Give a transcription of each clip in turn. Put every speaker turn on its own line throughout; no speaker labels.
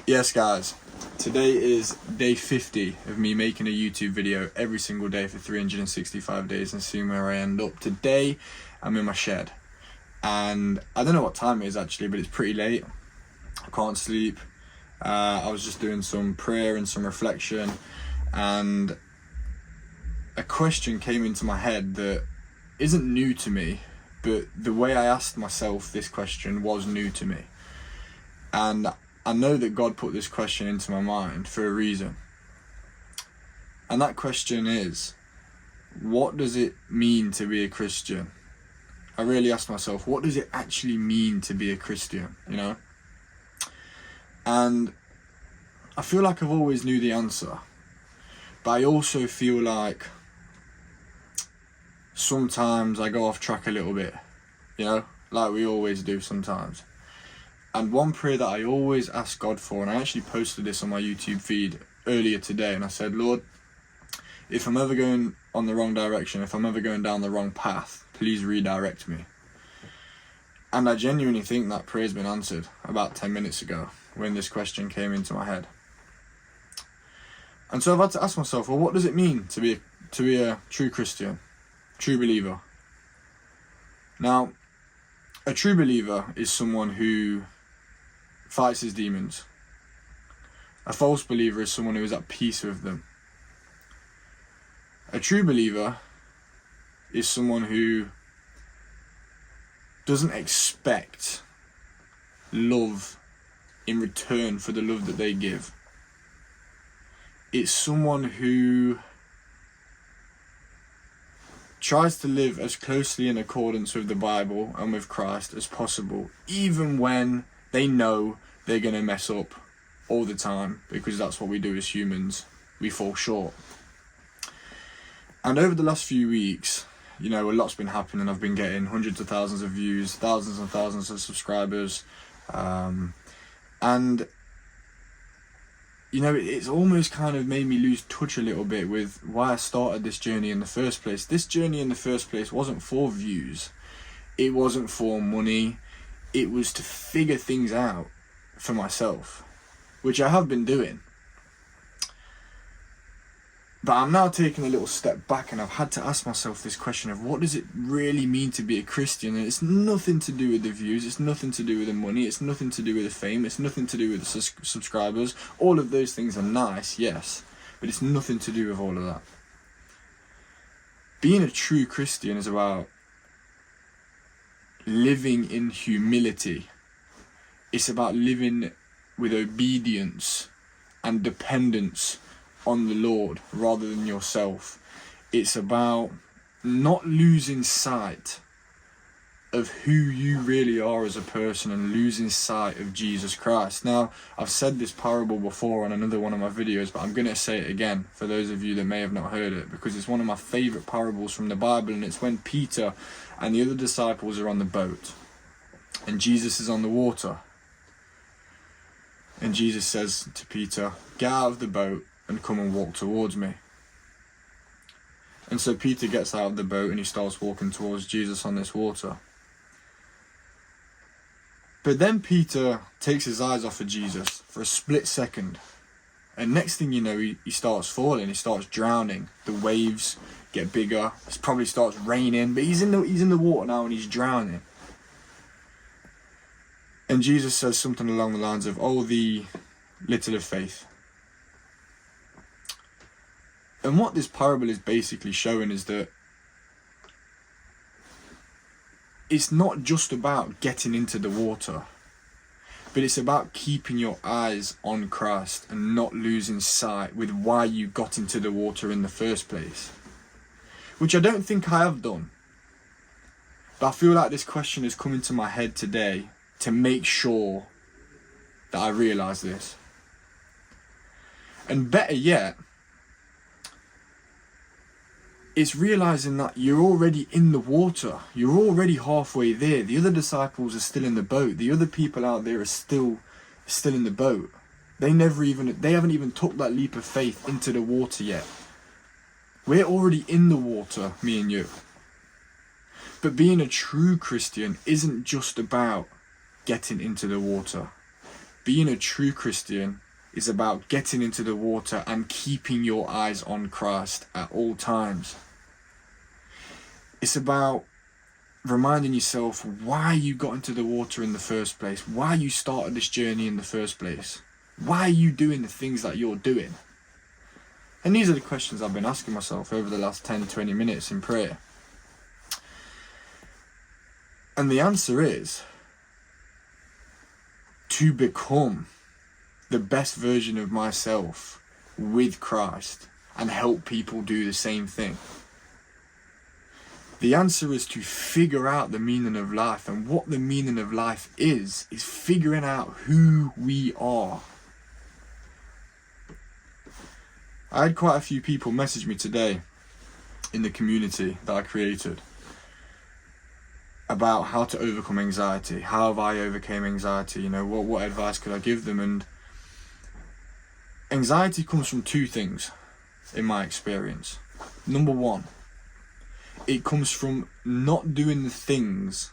Yes guys, today is day 50 of me making a YouTube video every single day for 365 days and seeing where I end up. Today I'm in my shed and I don't know what time it is actually, but it's pretty late. I can't sleep. I was just doing some prayer and some reflection, and a question came into my head that isn't new to me, but the way I asked myself this question was new to me. And I know that God put this question into my mind for a reason. And that question is, what does it mean to be a Christian? I really asked myself, what does it actually mean to be a Christian, you know? And I feel like I've always knew the answer, but I also feel like sometimes I go off track a little bit, you know, like we always do sometimes. And one prayer that I always ask God for, and I actually posted this on my YouTube feed earlier today, and I said, Lord, if I'm ever going on the wrong direction, if I'm ever going down the wrong path, please redirect me. And I genuinely think that prayer's been answered about 10 minutes ago when this question came into my head. And so I've had to ask myself, well, what does it mean to be a true Christian, true believer? Now, a true believer is someone who fights his demons. A false believer is someone who is at peace with them. A true believer is someone who doesn't expect love in return for the love that they give. It's someone who tries to live as closely in accordance with the Bible and with Christ as possible, even when they know they're going to mess up all the time, because that's what we do as humans. We fall short. And over the last few weeks, you know, a lot's been happening. I've been getting hundreds of thousands of views, thousands and thousands of subscribers. And, you know, it's almost kind of made me lose touch a little bit with why I started this journey in the first place. This journey in the first place wasn't for views. It wasn't for money. It was to figure things out for myself, which I have been doing. But I'm now taking a little step back, and I've had to ask myself this question of what does it really mean to be a Christian? And it's nothing to do with the views, it's nothing to do with the money, it's nothing to do with the fame, it's nothing to do with the subscribers. All of those things are nice, yes, but it's nothing to do with all of that. Being a true Christian is about living in humility. It's about living with obedience and dependence on the Lord rather than yourself. It's about not losing sight of who you really are as a person and losing sight of Jesus Christ. Now, I've said this parable before on another one of my videos, but I'm going to say it again for those of you that may have not heard it, because it's one of my favourite parables from the Bible, and it's when Peter and the other disciples are on the boat and Jesus is on the water. And Jesus says to Peter, get out of the boat and come and walk towards me. And so Peter gets out of the boat and he starts walking towards Jesus on this water. But then Peter takes his eyes off of Jesus for a split second. And next thing you know, he starts falling, he starts drowning. The waves get bigger, it probably starts raining, but he's in the water now and he's drowning. And Jesus says something along the lines of, oh, the little of faith. And what this parable is basically showing is that it's not just about getting into the water, but it's about keeping your eyes on Christ and not losing sight with why you got into the water in the first place. Which I don't think I have done. But I feel like this question has come into my head today to make sure that I realise this. And better yet, it's realising that you're already in the water. You're already halfway there. The other disciples are still in the boat. The other people out there are still in the boat. They haven't even took that leap of faith into the water yet. We're already in the water, me and you. But being a true Christian isn't just about getting into the water. being a true Christian is about getting into the water and keeping your eyes on Christ at all times. It's about reminding yourself why you got into the water in the first place, why you started this journey in the first place, why are you doing the things that you're doing? And these are the questions I've been asking myself over the last 10-20 minutes in prayer. And the answer is to become the best version of myself with Christ and help people do the same thing. The answer is to figure out the meaning of life, and what the meaning of life is figuring out who we are. I had quite a few people message me today in the community that I created about how to overcome anxiety. How have I overcame anxiety? You know, what advice could I give them? And anxiety comes from two things, in my experience. Number one, it comes from not doing the things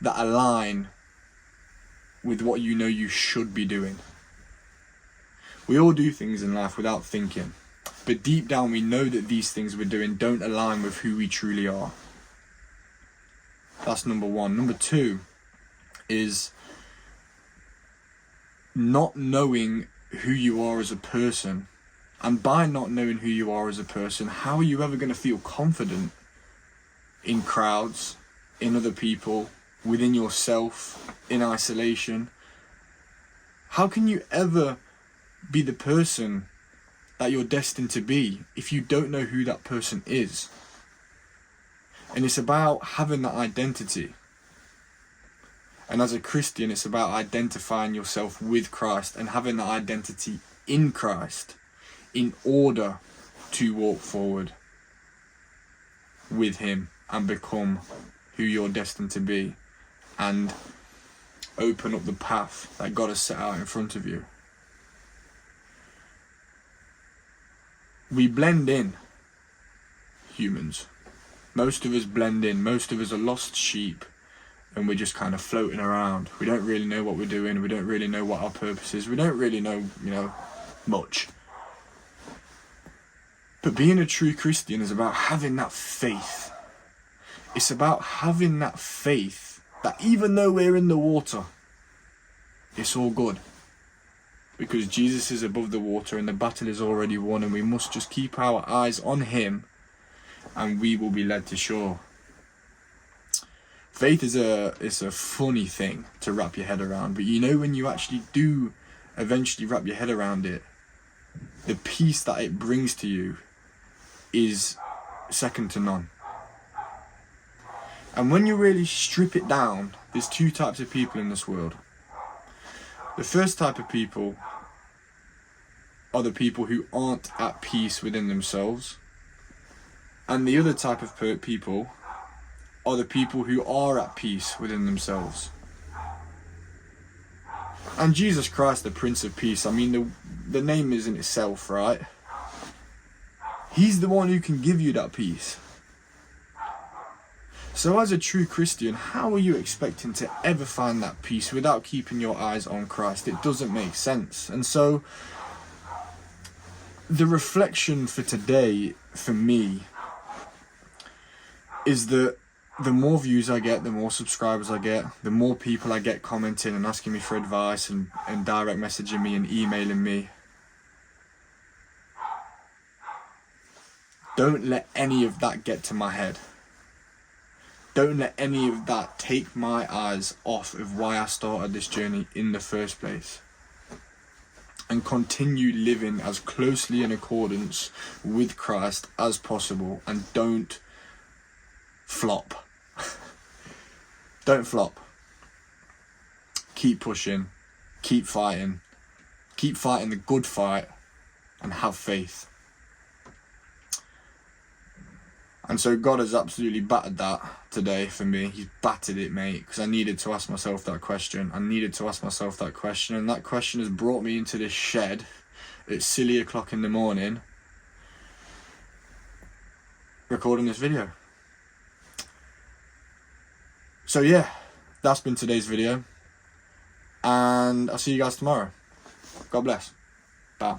that align with what you know you should be doing. We all do things in life without thinking, but deep down we know that these things we're doing don't align with who we truly are. That's number one. Number two is not knowing who you are as a person. And by not knowing who you are as a person, how are you ever going to feel confident in crowds, in other people, within yourself, in isolation? How can you ever be the person that you're destined to be if you don't know who that person is? And it's about having that identity. And as a Christian, it's about identifying yourself with Christ and having that identity in Christ in order to walk forward with him and become who you're destined to be and open up the path that God has set out in front of you. We blend in, humans. Most of us blend in. Most of us are lost sheep, and we're just kind of floating around. We don't really know what we're doing. We don't really know what our purpose is. We don't really know, much. But being a true Christian is about having that faith. It's about having that faith that even though we're in the water, it's all good. Because Jesus is above the water and the battle is already won, and we must just keep our eyes on him and we will be led to shore. Faith is a funny thing to wrap your head around, but when you actually do eventually wrap your head around it, the peace that it brings to you is second to none. And when you really strip it down, there's two types of people in this world. The first type of people are the people who aren't at peace within themselves. And the other type of people are the people who are at peace within themselves. And Jesus Christ, the Prince of Peace, the name is in itself, right? He's the one who can give you that peace. So as a true Christian, how are you expecting to ever find that peace without keeping your eyes on Christ? It doesn't make sense. And so the reflection for today, for me, is that the more views I get, the more subscribers I get, the more people I get commenting and asking me for advice and direct messaging me and emailing me. Don't let any of that get to my head. Don't let any of that take my eyes off of why I started this journey in the first place. And continue living as closely in accordance with Christ as possible, and don't flop. Don't flop. Keep pushing, keep fighting the good fight, and have faith. And so God has absolutely battered that today for me. He's battered it, mate, because I needed to ask myself that question. And that question has brought me into this shed at silly o'clock in the morning, recording this video. So yeah, that's been today's video. and I'll see you guys tomorrow. God bless. Bye.